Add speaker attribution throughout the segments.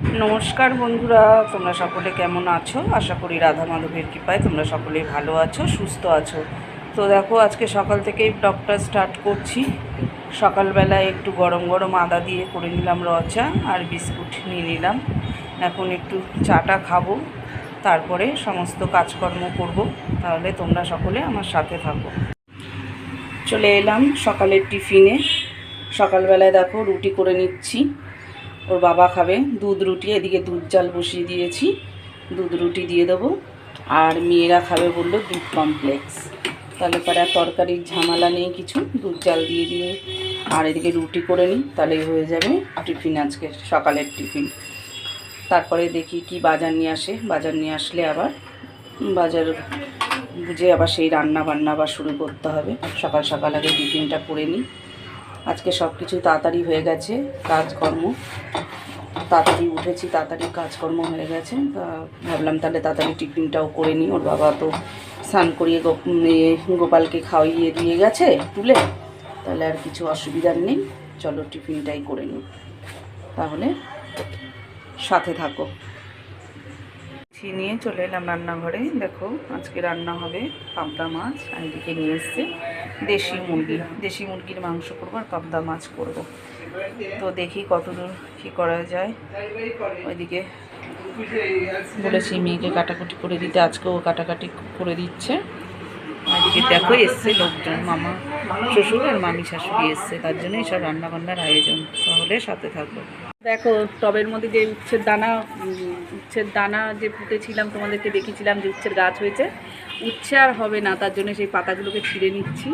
Speaker 1: নমস্কার বন্ধুরা, তোমরা সকলে কেমন আছো? আশা করি রাধা মাধবের কৃপায় তোমরা সকলেই ভালো আছো, সুস্থ আছো। তো দেখো, আজকে সকাল থেকেই ব্লগটা স্টার্ট করছি। সকালবেলায় একটু গরম গরম আদা দিয়ে করে নিলাম র চা, আর বিস্কুট নিয়ে নিলাম। এখন একটু চাটা খাবো, তারপরে সমস্ত কাজকর্ম করব। তাহলে তোমরা সকলে আমার সাথে থাকো। চলে এলাম সকালের টিফিনে। সকালবেলায় দেখো রুটি করে নিচ্ছি, ওর বাবা খাবে দুধ রুটি। এদিকে দুধ জাল বসিয়ে দিয়েছি, দুধ রুটি দিয়ে দেবো। আর মেয়েরা খাবে বললো দুধ কমপ্লেক্স। তাহলে পরে আর তরকারির ঝামেলা নেই কিছু, দুধ জাল দিয়ে দিয়ে আর এদিকে রুটি করে নিই, তাহলেই হয়ে যাবে টিফিন, আজকে সকালের টিফিন। তারপরে দেখি কি বাজার নিয়ে আসে, বাজার নিয়ে আসলে আবার বাজার বুঝে আবার সেই রান্না বান্না আবার শুরু করতে হবে। সকাল সকাল আগে টিফিনটা করে নিই। আজকে সব কিছু তাড়াতাড়ি হয়ে গেছে, কাজকর্ম তাড়াতাড়ি উঠেছি, তাড়াতাড়ি কাজকর্ম হয়ে গেছে। তা ভাবলাম তাহলে তাড়াতাড়ি টিফিনটাও করে নিই। ওর বাবা তো স্নান করিয়ে গোপালকে খাওয়িয়ে দিয়ে গেছে তুলে, তাহলে আর কিছু অসুবিধার নেই। চলো টিফিনটাই করে নিই, তাহলে সাথে থাকো। নিয়ে চলে এলাম রান্নাঘরে। দেখো আজকে রান্না হবে পাবদা মাছ, আর এদিকে নিয়ে এসছে দেশি মুরগি। দেশি মুরগির মাংস করবো আর পাবদা মাছ করব। তো দেখি কতদূর কী করা যায়। ওইদিকে বলেছি মেয়েকে কাটাকুটি করে দিতে, আজকেও কাটাকাটি করে দিচ্ছে। ওইদিকে দেখো এসছে লোকজন, মামা শ্বশুর আর মামি শাশুড়ি এসছে, তার জন্য এইসব রান্নাবান্নার আয়োজন। তাহলে সাথে থাকবো। দেখো টবের মধ্যে যে উচ্ছের দানা যে পুঁতেছিলাম, তোমাদেরকে দেখেছিলাম যে উচ্ছের গাছ হয়েছে। উচ্ছে আর হবে না, তার জন্য সেই পাতাগুলোকে ছিঁড়ে নিচ্ছি।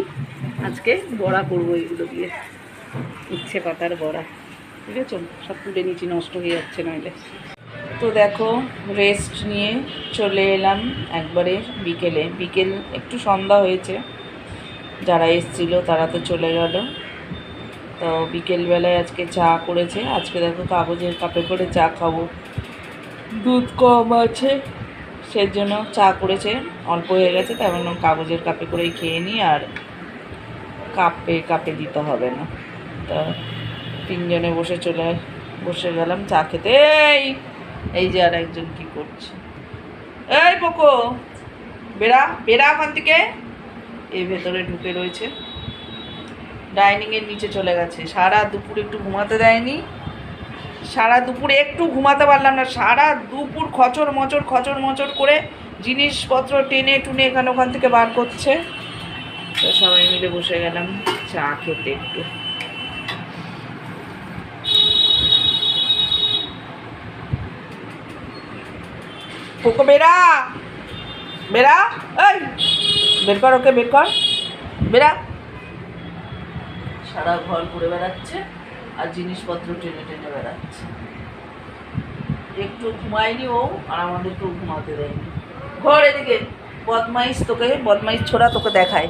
Speaker 1: আজকে বড়া করবো এগুলো দিয়ে, উচ্ছে পাতার বড়া। ঠিক আছে, সব তুলে নিচ্ছি, নষ্ট হয়ে যাচ্ছে নইলে। তো দেখো রেস্ট নিয়ে চলে এলাম একবারে বিকেল একটু সন্ধ্যা হয়েছে। যারা এসেছিলো তারা তো চলে গেল। তো বিকেলবেলায় আজকে চা করেছে। আজকে দেখো কাগজের কাপে করে চা খাবো, দুধ কম আছে সেজন্য চা করেছে, অল্প হয়ে গেছে। তাই বললাম কাগজের কাপে করেই খেয়ে নিই, আর কাপে দিতে হবে না। তা তিনজনে বসে গেলাম চা খেতে। এই যে আর একজন কি করছে, এই পোকো বেড়া বেড়া ওখান থেকে। এই ভেতরে ঢুকে রয়েছে, ডাইনিংয়ের নিচে চলে গেছে। সারা দুপুর একটু ঘুমাতে দেয়নি, সারা দুপুর একটু ঘুমাতে পারলাম না। সারা দুপুর খচর মচর করে জিনিসপত্র টেনে টুনে এখানে ওখান থেকে বার করছে। তো সবাই মিলে বসে গেলাম চা খেতে একটু। পোকো বেড়া বেড়া, এই বের কর ওকে, বের কর, বেড়া। সারা ঘর ঘুরে বেড়াচ্ছে আর জিনিসপত্র টেনে টেনে বেড়াচ্ছে। একটু ঘুমায়নি ও, আর আমাদেরকেও ঘুমাতে দেয়নি। ঘর এদিকে, বদমাইশ ছোড়া, তোকে দেখায়।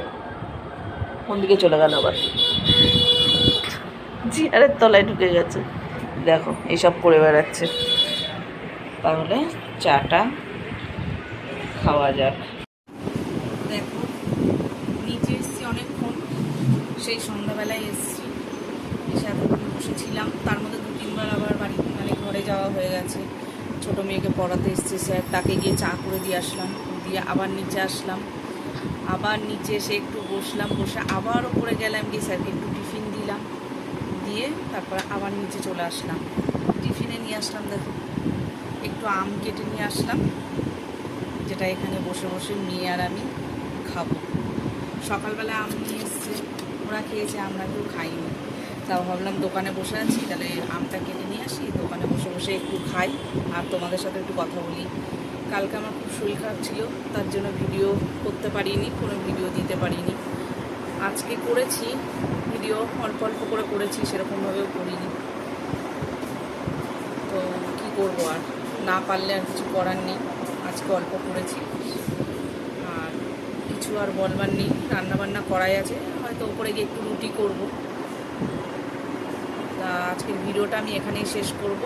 Speaker 1: কোন দিকে চলে গেল আবার, চেয়ারের তলায় ঢুকে গেছে। দেখো এইসব করে বেড়াচ্ছে। তাহলে চাটা খাওয়া যাক। দেখো নিচে এসছি অনেকক্ষণ, সেই সন্ধ্যাবেলায় এসছি, এসে এতক্ষণ বসেছিলাম। তার মধ্যে 2-3 বার আবার ঘরে যাওয়া হয়ে গেছে। ছোটো মেয়েকে পড়াতে এসছে স্যার, তাকে গিয়ে চা করে দিয়ে আসলাম, দিয়ে আবার নিচে আসলাম। আবার নিচে এসে একটু বসলাম, বসে আবার ওপরে গেলাম, গিয়ে স্যারকে একটু টিফিন দিলাম, দিয়ে তারপরে আবার নিচে চলে আসলাম। টিফিনে নিয়ে আসলাম দেখো একটু আম কেটে নিয়ে আসলাম, যেটা এখানে বসে বসে মেয়ে আর আমি খাবো। সকালবেলা আম নিয়ে এসছে, ওরা খেয়েছে, আমরা কেউ খাইনি। তাও ভাবলাম দোকানে বসে আছি, তাহলে আমটা কেটে নিয়ে আসি, দোকানে বসে বসে একটু খাই আর তোমাদের সাথে একটু কথা বলি। কালকে আমার খুব শরীর খারাপ ছিল, তার জন্য ভিডিও করতে পারিনি, কোনো ভিডিও দিতে পারিনি। আজকে করেছি ভিডিও, অল্প অল্প করে করেছি, সেরকমভাবেও করিনি। তো কী করবো, আর না পারলে আর কিছু করার নেই। আজকে অল্প করেছি, আর কিছু আর বলবার নেই। রান্নাবান্না করাই আছে, হয়তো ওপরে গিয়ে একটু রুটি করব। তা আজকের ভিডিওটা আমি এখানেই শেষ করব।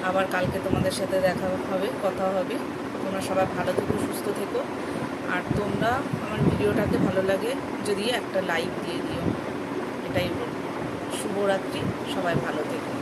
Speaker 1: আবার কালকে তোমাদের সাথে দেখা হবে, কথা হবে। তোমরা সবাই ভালো থেকো, সুস্থ থেকো। আর তোমরা আমার ভিডিওটাকে ভালো লাগে যদি একটা লাইক দিয়ে দিও, এটাই বলবো। শুভরাত্রি, সবাই ভালো থেকো।